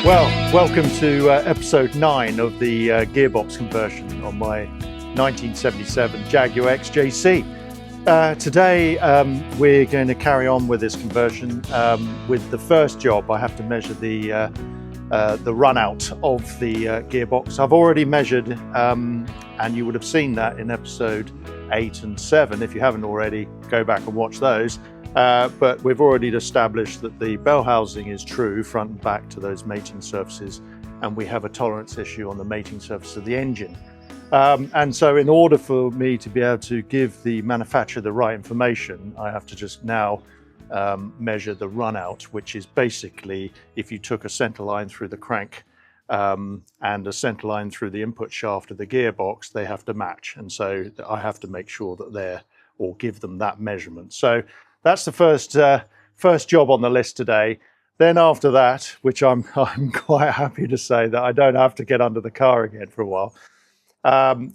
Well, welcome to episode 9 of the gearbox conversion on my 1977 Jaguar XJC. Today we're going to carry on with this conversion. With the first job, I have to measure the run out of the gearbox. I've already measured, and you would have seen that in episode 8 and 7. If you haven't already, go back and watch those. But we've already established that the bell housing is true front and back to those mating surfaces, and we have a tolerance issue on the mating surface of the engine. And so in order for me to be able to give the manufacturer the right information, I have to just now measure the run out, which is basically if you took a center line through the crank and a center line through the input shaft of the gearbox, they have to match. And so I have to make sure that they're, or give them that measurement. So that's the first job on the list today. Then after that, which I'm quite happy to say that I don't have to get under the car again for a while,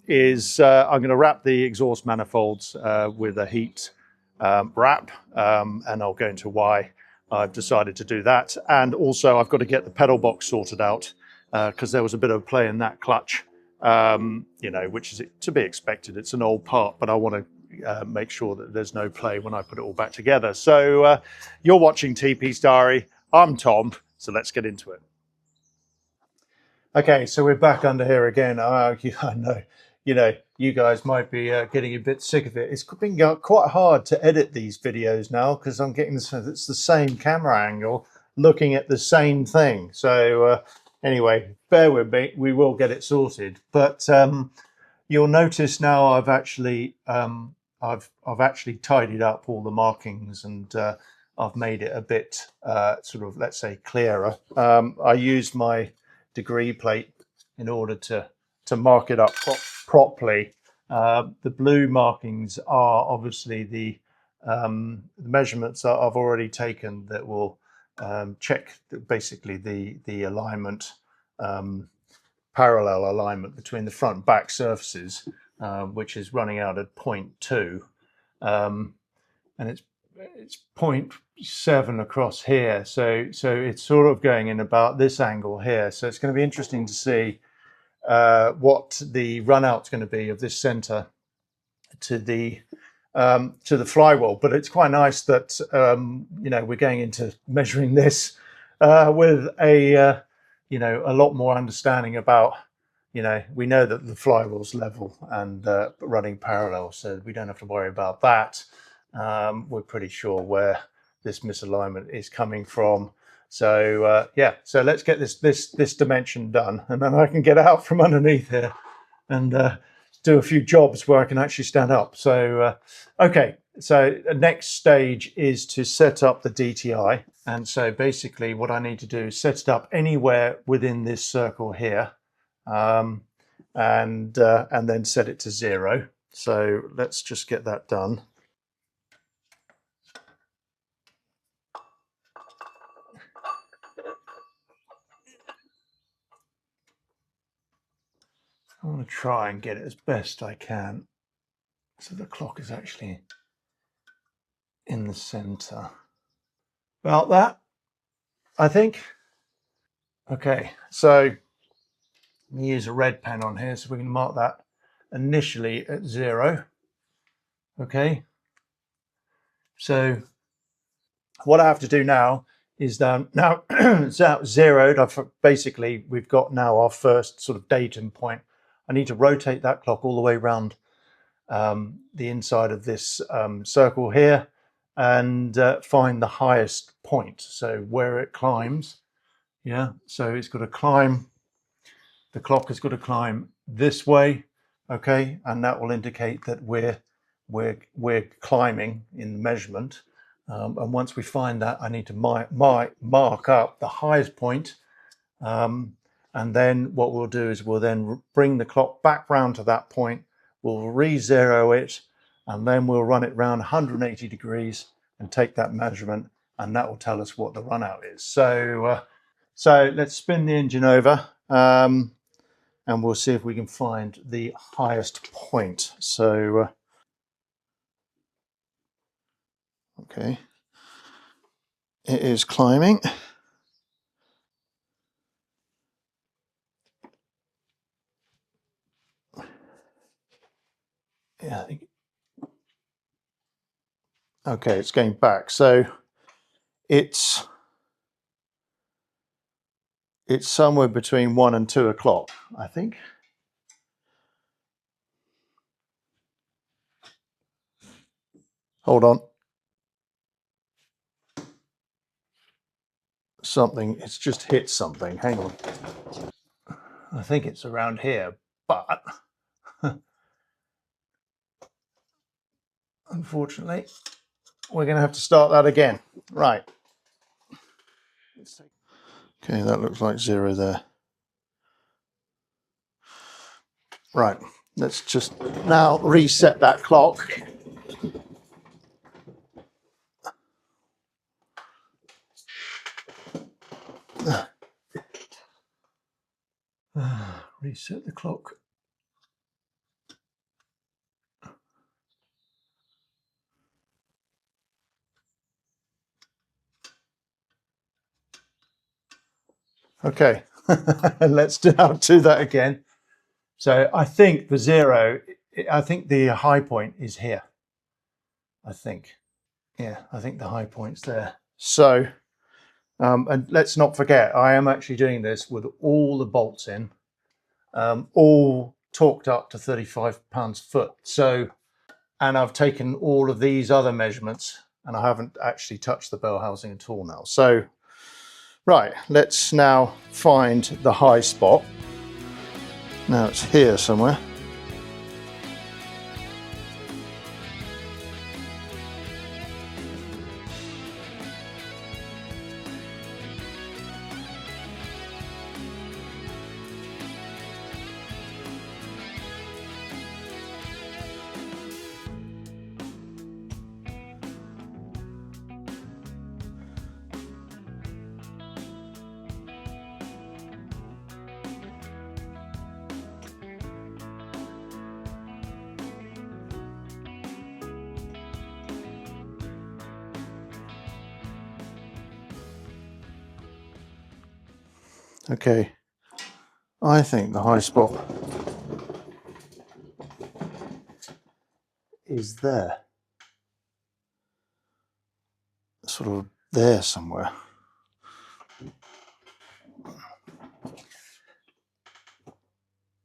is I'm going to wrap the exhaust manifolds with a heat wrap, and I'll go into why I've decided to do that. And also I've got to get the pedal box sorted out because there was a bit of play in that clutch, which is to be expected. It's an old part, but I want to make sure that there's no play when I put it all back together. So you're watching TP's Diary. I'm Tom, so let's get into it. Okay, so we're back under here again. I know, you guys might be getting a bit sick of it. It's been quite hard to edit these videos now because I'm getting it's the same camera angle, looking at the same thing. So anyway, bear with me. We will get it sorted. But you'll notice now I've actually tidied up all the markings, and I've made it a bit sort of, let's say, clearer. I used my degree plate in order to mark it up properly. The blue markings are obviously the measurements that I've already taken that will check basically the alignment, parallel alignment between the front and back surfaces, which is running out at 0.2, and it's 0.7 across here, so it's sort of going in about this angle here. So it's going to be interesting to see what the run out's going to be of this center to the flywheel. But it's quite nice that we're going into measuring this with a lot more understanding about, we know that the flywheel's level and running parallel, so we don't have to worry about that. We're pretty sure where this misalignment is coming from. So yeah, so let's get this dimension done, and then I can get out from underneath here and do a few jobs where I can actually stand up. So okay, so the next stage is to set up the DTI. And so basically what I need to do is set it up anywhere within this circle here, and then set it to 0. So let's just get that done. I want to try and get it as best I can so the clock is actually in the center. About that, I think. Okay, so let me use a red pen on here so we can mark that initially at 0. Okay, so what I have to do now is now it's out zeroed. Basically we've got now our first sort of datum point. I need to rotate that clock all the way around the inside of this circle here and find the highest point, so where it climbs. Yeah, so it's got to climb, the clock has got to climb this way, okay, and that will indicate that we're climbing in the measurement. And once we find that, I need to mark up the highest point, and then what we'll do is we'll then bring the clock back round to that point, we'll re-zero it, and then we'll run it round 180 degrees and take that measurement, and that will tell us what the run out is. So let's spin the engine over, and we'll see if we can find the highest point. So okay, it is climbing. Okay, it's going back. So it's somewhere between 1 and 2 o'clock, I think. Hold on. Something, it's just hit something. Hang on. I think it's around here, but unfortunately, we're going to have to start that again. Right. Okay, that looks like 0 there. Right, let's just now reset that clock. Reset the clock. Okay, let's now do that again. So I think the 0, I think the high point is here. I think. Yeah, I think the high point's there. So, and let's not forget, I am actually doing this with all the bolts in, all torqued up to 35 pounds-foot. So, and I've taken all of these other measurements and I haven't actually touched the bell housing at all now. So, right, let's now find the high spot. Now it's here somewhere. Okay, I think the high spot is there, sort of there somewhere.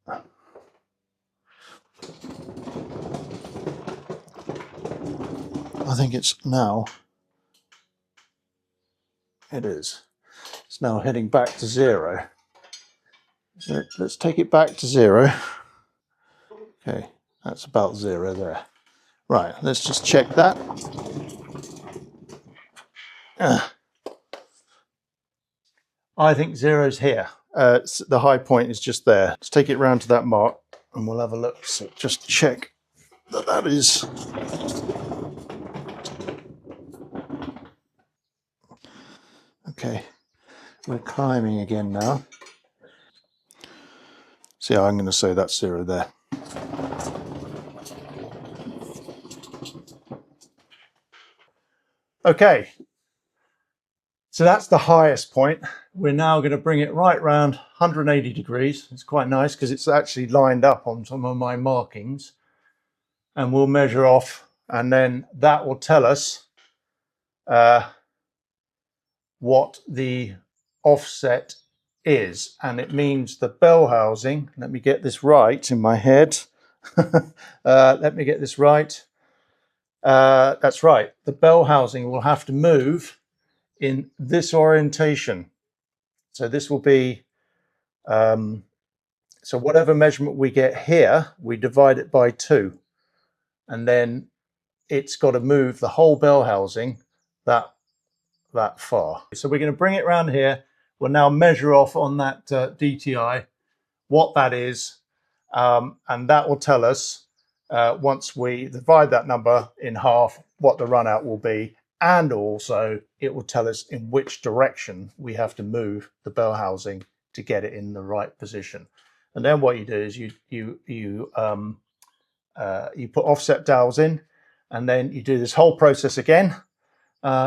I think it's now, it is. It's now heading back to 0. So let's take it back to 0. Okay, that's about 0 there. Right, let's just check that. I think 0's here. The high point is just there. Let's take it round to that mark and we'll have a look. So just check that that is. Okay, we're climbing again now. So yeah, I'm going to say that's 0 there. Okay, so that's the highest point. We're now going to bring it right round 180 degrees. It's quite nice because it's actually lined up on some of my markings. And we'll measure off, and then that will tell us what the offset is. And it means the bell housing, let me get this right in my head. Let me get this right. That's right. The bell housing will have to move in this orientation. So this will be, so whatever measurement we get here, we divide it by 2. And then it's got to move the whole bell housing that far. So we're going to bring it around here. We'll now measure off on that DTI what that is. And that will tell us, once we divide that number in half, what the run out will be. And also it will tell us in which direction we have to move the bell housing to get it in the right position. And then what you do is you put offset dowels in, and then you do this whole process again,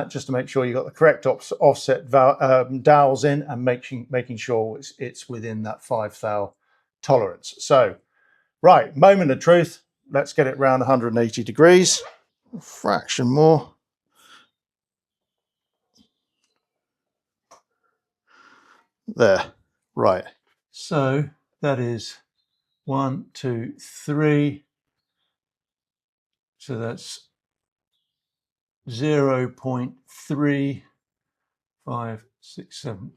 just to make sure you got the correct offset dowels in, and making sure it's within that 5 thou tolerance. So, right, moment of truth. Let's get it round 180 degrees. A fraction more. There, right. So that is 1, 2, 3. So that's 0.3567.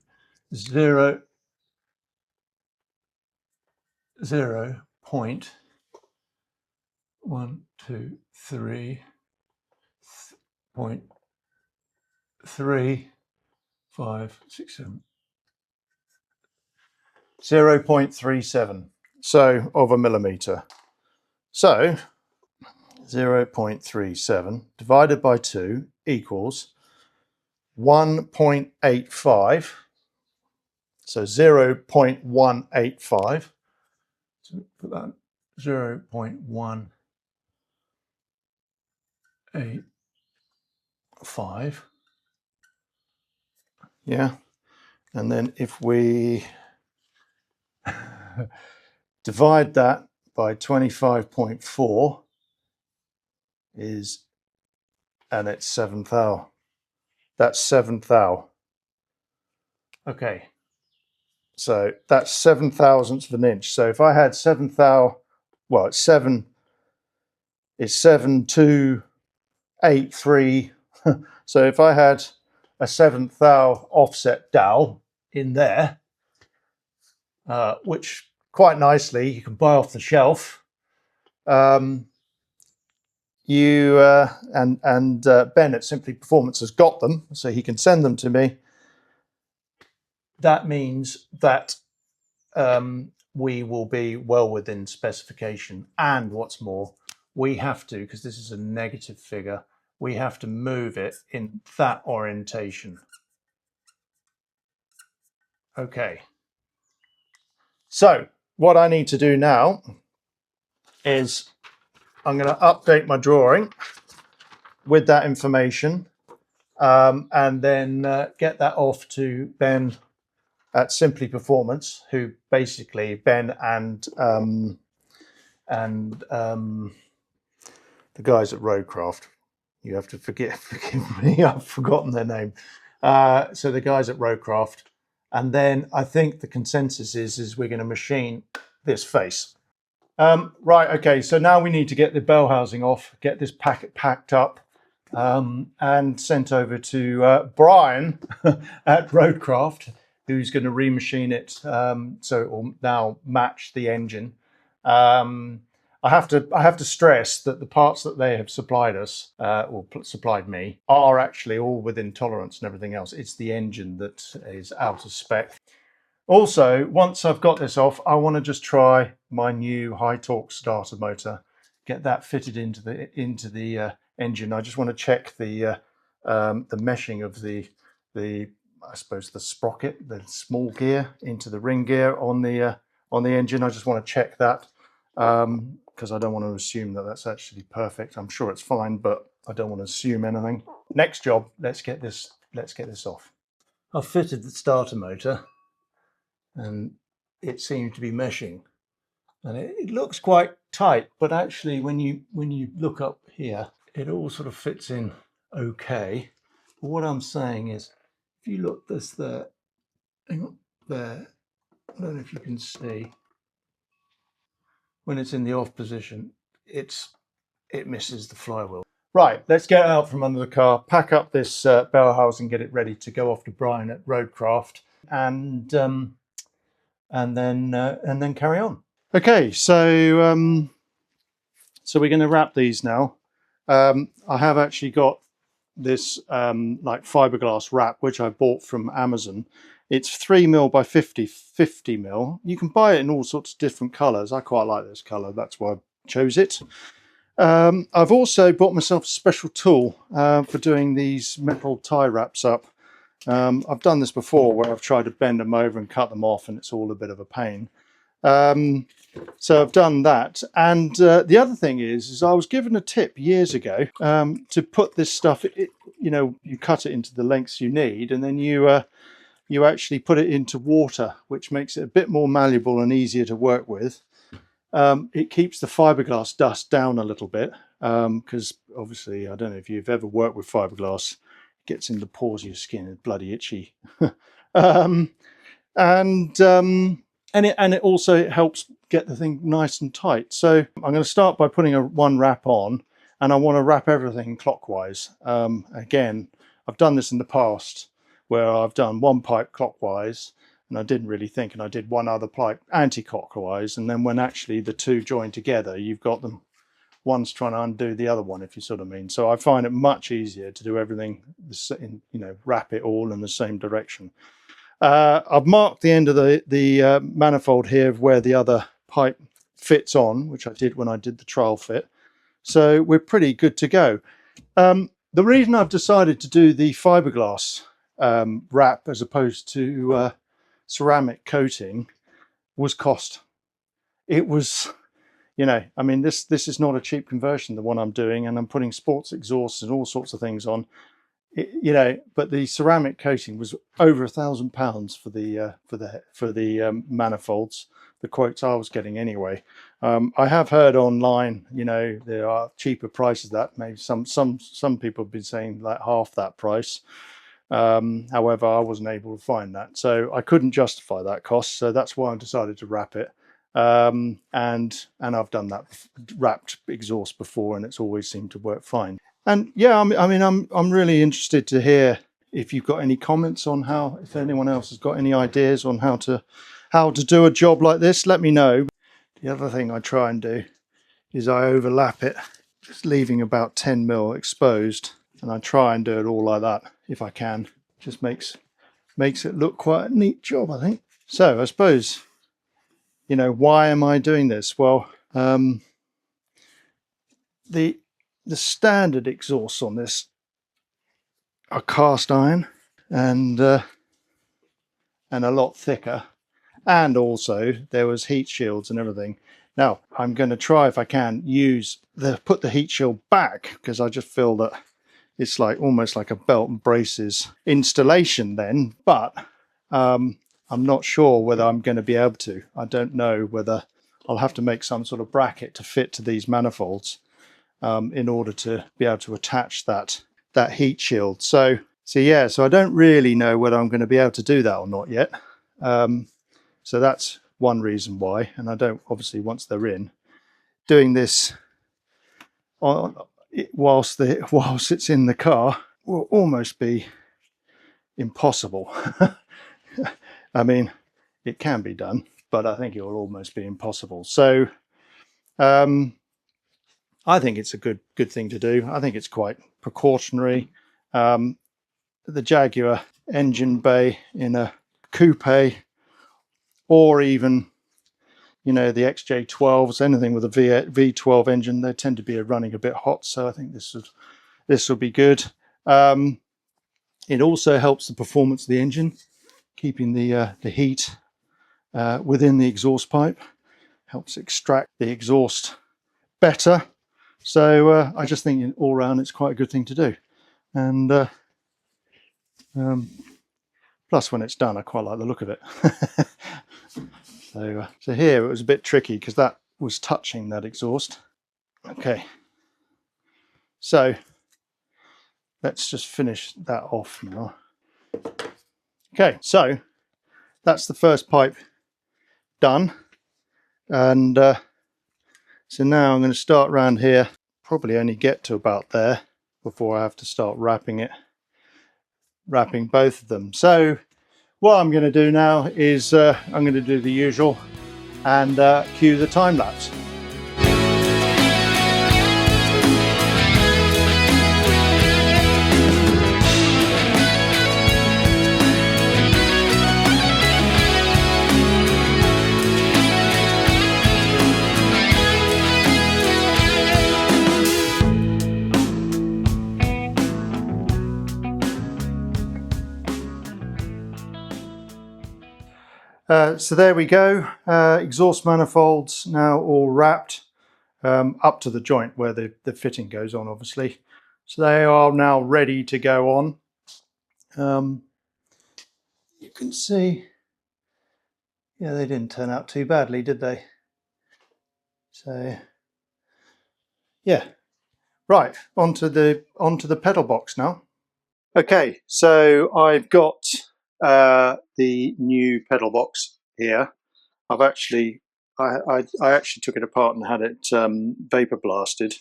0.37, so of a millimeter. So 0.37 divided by 2 equals 1.85. So 0.185. So put that 0.185. Yeah. And then if we divide that by 25.4 is, and it's 7 thou. That's 7 thou. Okay. So that's 7 thousandths of an inch. So if I had 7 thou, well, it's 7.283. So if I had a 7 thou offset dowel in there, which quite nicely you can buy off the shelf, Ben at Simply Performance has got them, so he can send them to me. That means that we will be well within specification, and what's more, we have to, because this is a negative figure, we have to move it in that orientation. Okay, so what I need to do now is I'm going to update my drawing with that information, and then get that off to Ben at Simply Performance, who basically Ben and the guys at Roadcraft. You have to forgive me, I've forgotten their name. So the guys at Roadcraft, and then I think the consensus is we're going to machine this face. Right, okay, so now we need to get the bell housing off, get this packet packed up, and sent over to Brian at Roadcraft, who's going to remachine it so it will now match the engine. I have to stress that the parts that they have supplied us, or supplied me, are actually all within tolerance and everything else. It's the engine that is out of spec. Also, once I've got this off, I want to just try my new high torque starter motor, get that fitted into the engine. I just want to check the meshing of the I suppose the sprocket, the small gear into the ring gear on the engine. I just want to check that because I don't want to assume that that's actually perfect. I'm sure it's fine, but I don't want to assume anything. Next job, let's get this off. I've fitted the starter motor, and it seems to be meshing, and it looks quite tight, but actually when you look up here, it all sort of fits in okay. But what I'm saying is, if you look there, hang on, there, I don't know if you can see, when it's in the off position, it misses the flywheel. Right, let's get out from under the car, pack up this bell housing, get it ready to go off to Brian at Roadcraft, and then carry on. Okay, so so we're going to wrap these now. I have actually got this like fiberglass wrap, which I bought from Amazon. It's 3mm by 50mm. You can buy it in all sorts of different colors. I quite like this color, that's why I chose it. I've also bought myself a special tool for doing these metal tie wraps up. I've done this before where I've tried to bend them over and cut them off, and it's all a bit of a pain. So I've done that, and the other thing is I was given a tip years ago to put this stuff, you cut it into the lengths you need, and then you actually put it into water, which makes it a bit more malleable and easier to work with. It keeps the fiberglass dust down a little bit, because obviously, I don't know if you've ever worked with fiberglass, it gets in the pores of your skin, it's bloody itchy. and it also helps get the thing nice and tight. So I'm going to start by putting one wrap on, and I want to wrap everything clockwise. Again, I've done this in the past where I've done one pipe clockwise and I didn't really think, and I did one other pipe anti-clockwise, and then when actually the two join together, you've got them, one's trying to undo the other one, if you sort of mean. So I find it much easier to do everything, wrap it all in the same direction. I've marked the end of the manifold here of where the other pipe fits on, which I did when I did the trial fit. So we're pretty good to go. The reason I've decided to do the fiberglass wrap as opposed to ceramic coating was cost. It was, I mean, this is not a cheap conversion, the one I'm doing, and I'm putting sports exhausts and all sorts of things on. But the ceramic coating was over £1,000 for the manifolds, the quotes I was getting anyway. I have heard online, there are cheaper prices that maybe some people have been saying like half that price. However, I wasn't able to find that, so I couldn't justify that cost. So that's why I decided to wrap it. And I've done that wrapped exhaust before, and it's always seemed to work fine. And yeah, I'm really interested to hear if you've got any comments on if anyone else has got any ideas on how to do a job like this. Let me know. The other thing I try and do is I overlap it, just leaving about 10mm exposed, and I try and do it all like that if I can. Just makes it look quite a neat job, I think. So I suppose, why am I doing this? Well, the standard exhausts on this are cast iron and a lot thicker, and also there was heat shields and everything. Now I'm going to try, if I can, put the heat shield back, because I just feel that it's like almost like a belt and braces installation then, but I'm not sure whether I'm going to be able to. I don't know whether I'll have to make some sort of bracket to fit to these manifolds in order to be able to attach that heat shield. So I don't really know whether I'm going to be able to do that or not yet. So that's one reason why, and I don't, obviously, once they're in, doing this whilst it's in the car will almost be impossible. I mean, it can be done, but I think it will almost be impossible. So I think it's a good thing to do. I think it's quite precautionary. The Jaguar engine bay in a coupe, or even the XJ12s, anything with a V12 engine, they tend to be running a bit hot. So I think this will be good. It also helps the performance of the engine, keeping the heat within the exhaust pipe, helps extract the exhaust better. So I just think all round it's quite a good thing to do. And plus, when it's done, I quite like the look of it. So here it was a bit tricky because that was touching that exhaust. Okay, so let's just finish that off now. Okay, so that's the first pipe done, and so now I'm going to start around here, probably only get to about there before I have to start wrapping both of them. So what I'm going to do now is I'm going to do the usual and cue the time lapse. So there we go, exhaust manifolds now all wrapped up to the joint where the fitting goes on, obviously. So they are now ready to go on. You can see, yeah, they didn't turn out too badly, did they? So yeah, right, onto the pedal box now. Okay, so I've got the new pedal box here. I actually took it apart and had it vapor blasted,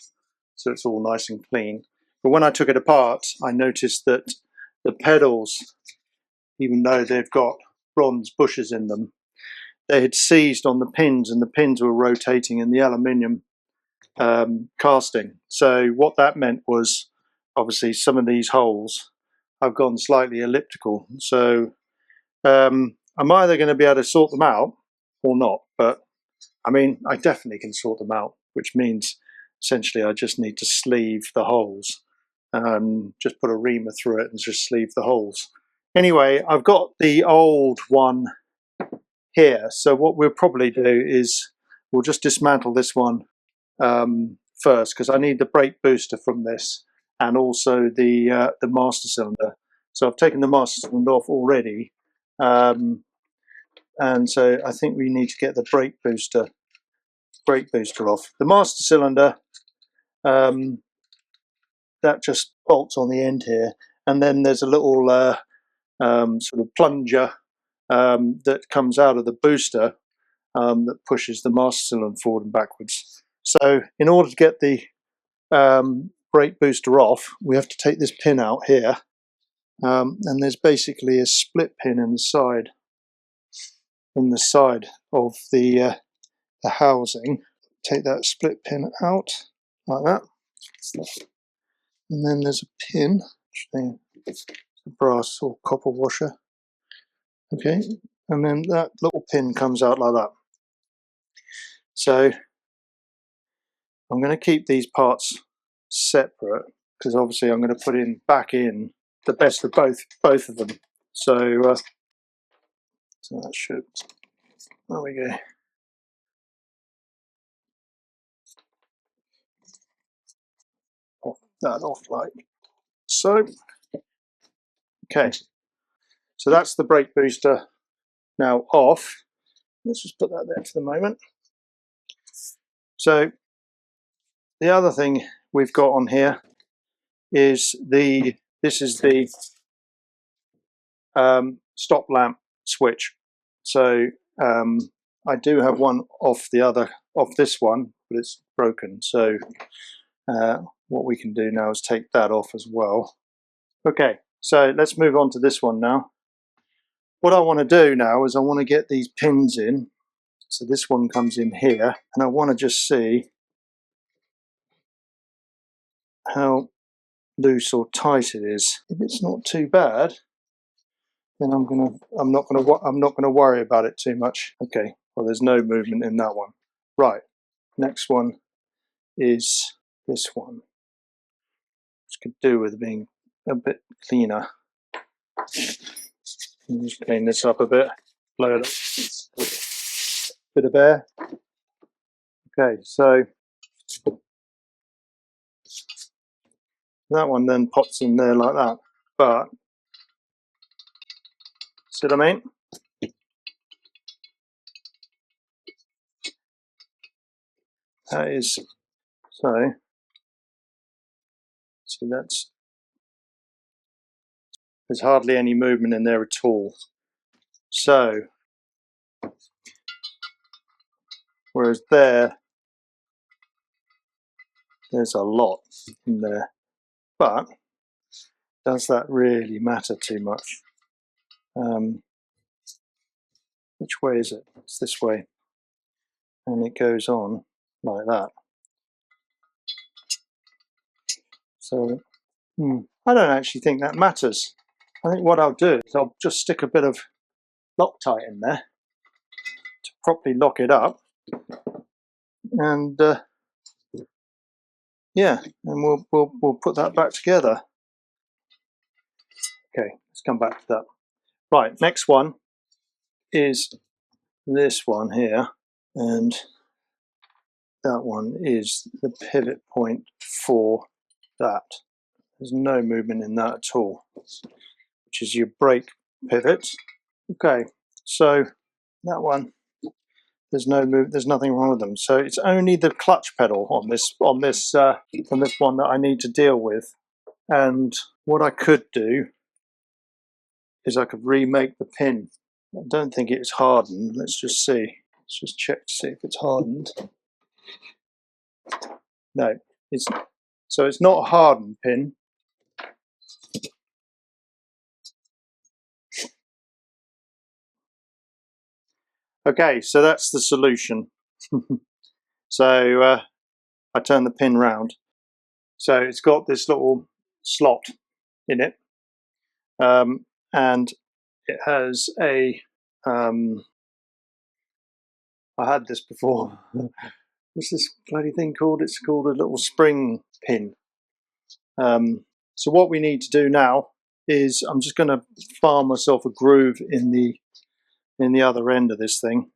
so it's all nice and clean. But when I took it apart, I noticed that the pedals, even though they've got bronze bushes in them, they had seized on the pins, and the pins were rotating in the aluminium casting. So what that meant was, obviously, some of these holes have gone slightly elliptical. So I'm either going to be able to sort them out or not. But I mean, I definitely can sort them out, which means essentially I just need to sleeve the holes. Just put a reamer through it and just sleeve the holes. Anyway, I've got the old one here. So what we'll probably do is we'll just dismantle this one first, because I need the brake booster from this and also the master cylinder. So I've taken the master cylinder off already, and so I think we need to get the brake booster off. The master cylinder, that just bolts on the end here, and then there's a little sort of plunger that comes out of the booster that pushes the master cylinder forward and backwards. So in order to get the brake booster off, we have to take this pin out here, and there's basically a split pin in the side of the housing. Take that split pin out like that, and then there's a pin, a brass or copper washer. Okay, and then that little pin comes out like that. So I'm going to keep these parts separate, because obviously I'm going to put back in the best of both of them. So so that should, there we go. Pop that off like so. Okay, so that's the brake booster now off. Let's just put that there for the moment. So the other thing we've got on here is this is the stop lamp switch. So I do have one off this one, but it's broken. So what we can do now is take that off as well. Okay, so let's move on to this one now. What I want to do now is I want to get these pins in. So this one comes in here, and I want to just see how loose or tight it is. If it's not too bad, then I'm not gonna worry about it too much. Okay, well, there's no movement in that one. Right, next one is this one, which could do with being a bit cleaner. Just clean this up a bit, blow it up, bit of air. Okay, so that one then pops in there like that. But see what I mean? That is so. See, there's hardly any movement in there at all. So, whereas there's a lot in there. But does that really matter too much? Which way is it? It's this way. And it goes on like that. So, I don't actually think that matters. I think what I'll do is I'll just stick a bit of Loctite in there to properly lock it up. And yeah, and we'll put that back together. Okay, let's come back to that. Right, next one is this one here, and that one is the pivot point for that. There's no movement in that at all, which is your brake pivot. Okay, so that one, there's no move, there's nothing wrong with them. So it's only the clutch pedal on this one that I need to deal with. And what I could do is I could remake the pin. I don't think it's hardened. Let's just see. Let's just check to see if it's hardened. No, so it's not a hardened pin. Okay, so that's the solution. So I turn the pin round. So it's got this little slot in it, and it has a. I had this before. What's this bloody thing called? It's called a little spring pin. So what we need to do now is I'm just going to farm myself a groove in the other end of this thing.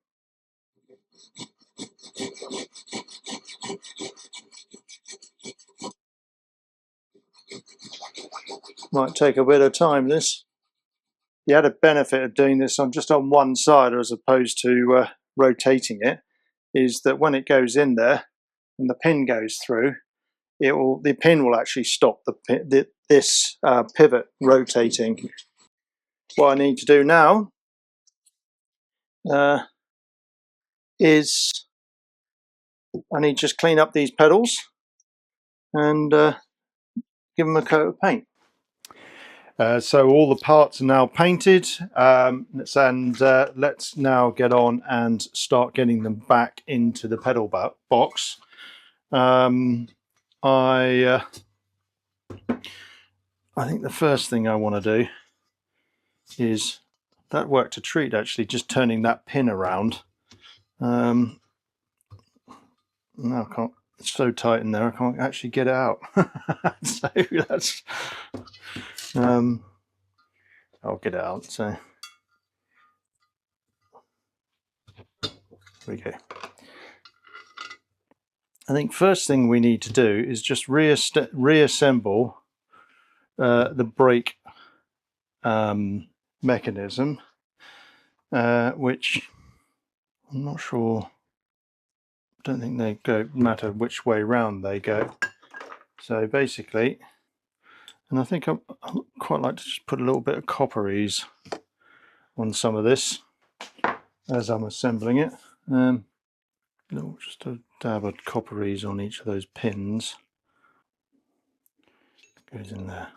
Might take a bit of time, this. The added benefit of doing this on just on one side as opposed to rotating it is that when it goes in there and the pin goes through, the pin will actually stop this pivot rotating. What I need to do now is I need to just clean up these pedals and give them a coat of paint. So all the parts are now painted, and let's now get on and start getting them back into the pedal box. I think the first thing I want to do is, that worked a treat actually, just turning that pin around. No, I can't. It's so tight in there I can't actually get it out. So that's I'll get it out. So there we go. I think first thing we need to do is just reassemble the brake mechanism, which I'm not sure. I don't think they matter which way round they go. So basically, and I think I'd quite like to just put a little bit of copperies on some of this as I'm assembling it. Just a dab of copperies on each of those pins. Goes in there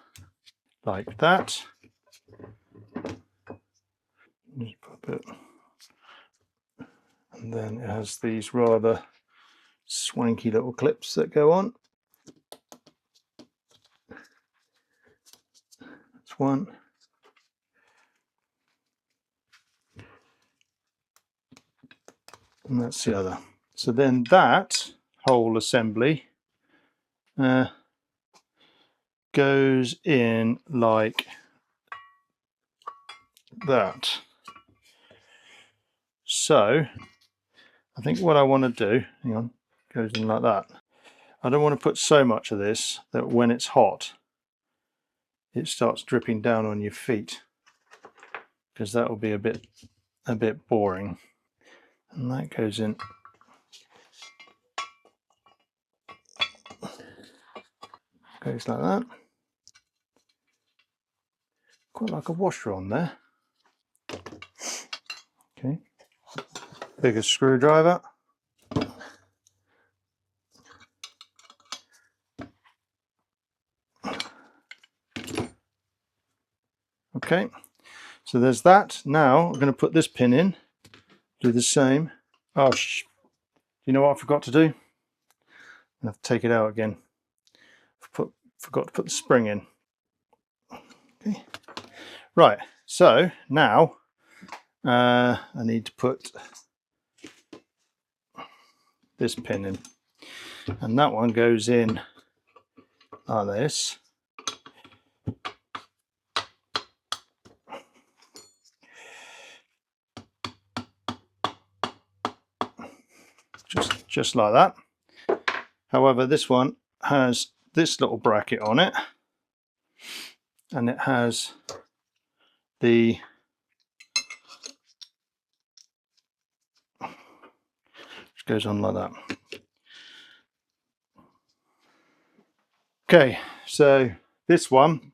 like that. Just put a bit. And then it has these rather swanky little clips that go on. That's one. And that's the other. So then that whole assembly goes in like that. So I think what I want to do, hang on, goes in like that. I don't want to put so much of this that when it's hot it starts dripping down on your feet, because that will be a bit boring. And that goes in like that. Quite like a washer on there. Okay, bigger screwdriver. Okay, so there's that. Now I'm going to put this pin in, do the same. Oh, you know what I forgot to do? I have to take it out again. Forgot to put the spring in. Okay, right, so now I need to put this pin in, and that one goes in like this. Just like that. However, this one has this little bracket on it, and it has the which goes on like that. Okay, so this one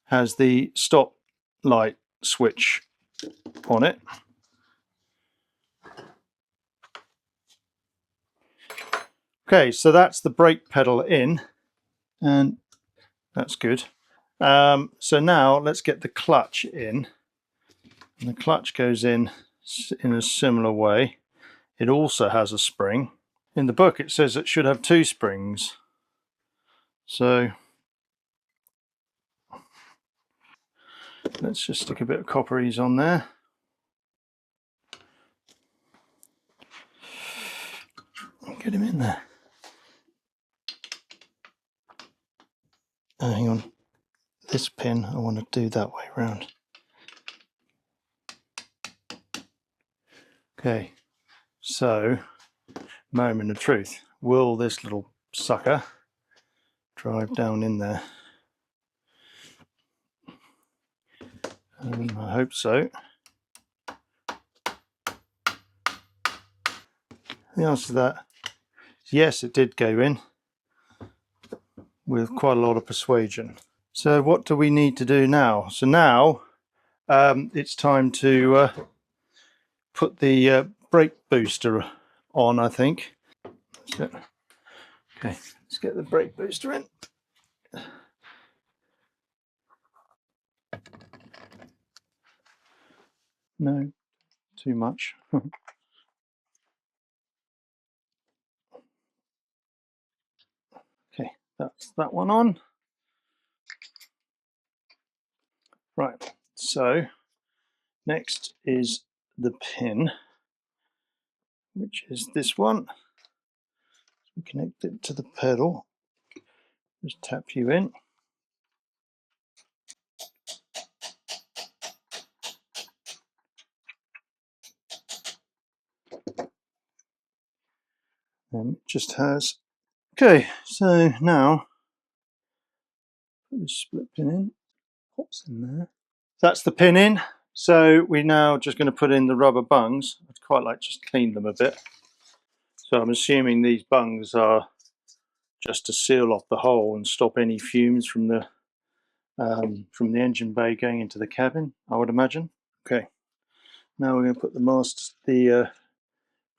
has the stop light switch on it. Okay, so that's the brake pedal in, and that's good. So now let's get the clutch in, and the clutch goes in a similar way. It also has a spring. In the book it says it should have 2 springs, so let's just stick a bit of copperies on there. Get him in there. Hang on, this pin I want to do that way around. Okay, so moment of truth. Will this little sucker drive down in there? I hope so. The answer to that is yes, it did go in with quite a lot of persuasion. So what do we need to do now? So now it's time to put the brake booster on, I think. So, okay, let's get the brake booster in. No, too much. Okay, that's that one on. Right, so next is the pin, which is this one. We connect it to the pedal. Just tap you in. And it just has. Okay, so now put this split pin in. Pops in there. That's the pin in. So we're now just going to put in the rubber bungs. I'd quite like to just clean them a bit. So I'm assuming these bungs are just to seal off the hole and stop any fumes from the engine bay going into the cabin, I would imagine. Okay, now we're going to put the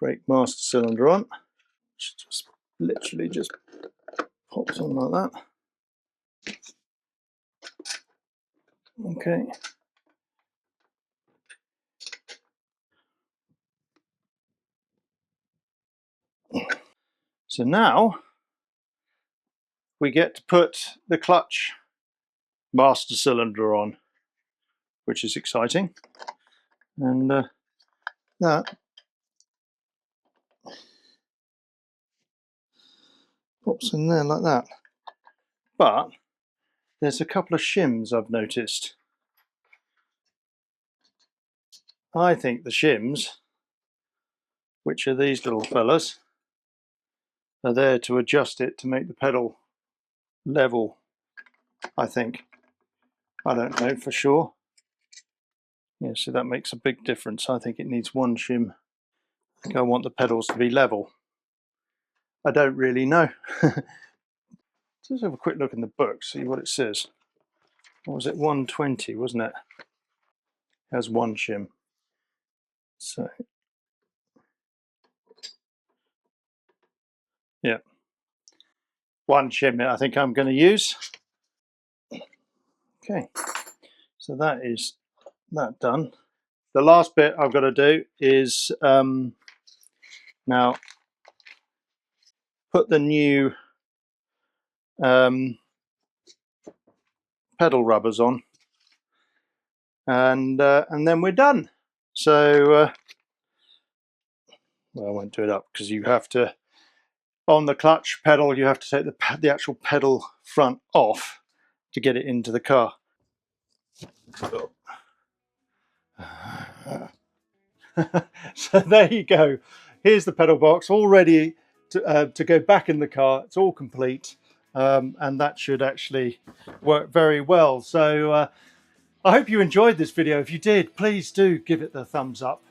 brake master cylinder on, which just literally just pops on like that. Okay. So now we get to put the clutch master cylinder on, which is exciting. And that pops in there like that. But there's a couple of shims I've noticed. I think the shims, which are these little fellas, are there to adjust it to make the pedal level, I think. I don't know for sure. Yeah, so that makes a big difference. I think it needs one shim. I think I want the pedals to be level. I don't really know. Let's have a quick look in the book, see what it says. What was it, 120, wasn't it? It has one shim. So, yeah. One shim I think I'm going to use. Okay, so that is that done. The last bit I've got to do is now put the new pedal rubbers on, and then we're done. So well, I won't do it up because you have to, on the clutch pedal, you have to take the actual pedal front off to get it into the car. So there you go. Here's the pedal box all ready to go back in the car. It's all complete, and that should actually work very well. So I hope you enjoyed this video. If you did, please do give it the thumbs up,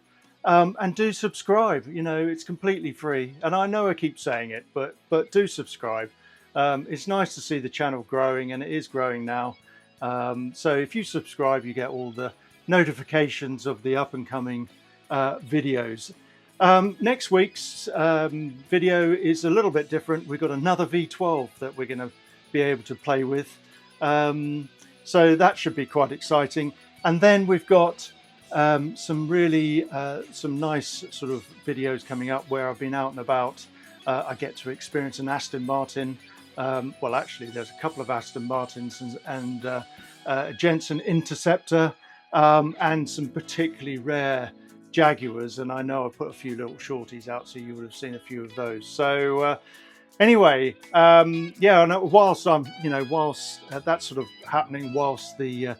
and do subscribe. You know, it's completely free, and I know I keep saying it, but do subscribe. It's nice to see the channel growing, and it is growing now. So if you subscribe, you get all the notifications of the up and coming videos. Next week's video is a little bit different. We've got another V12 that we're going to be able to play with. So that should be quite exciting. And then we've got some really some nice sort of videos coming up where I've been out and about. I get to experience an Aston Martin. Well, actually, there's a couple of Aston Martins and a Jensen Interceptor and some particularly rare Jaguars. And I know I put a few little shorties out, so you would have seen a few of those. So anyway, yeah, and whilst I'm, whilst that's sort of happening, whilst the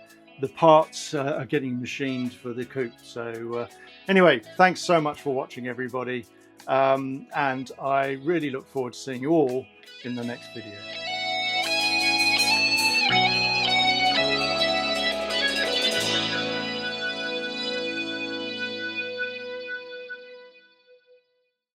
parts are getting machined for the coupe. So anyway, thanks so much for watching, everybody. And I really look forward to seeing you all in the next video.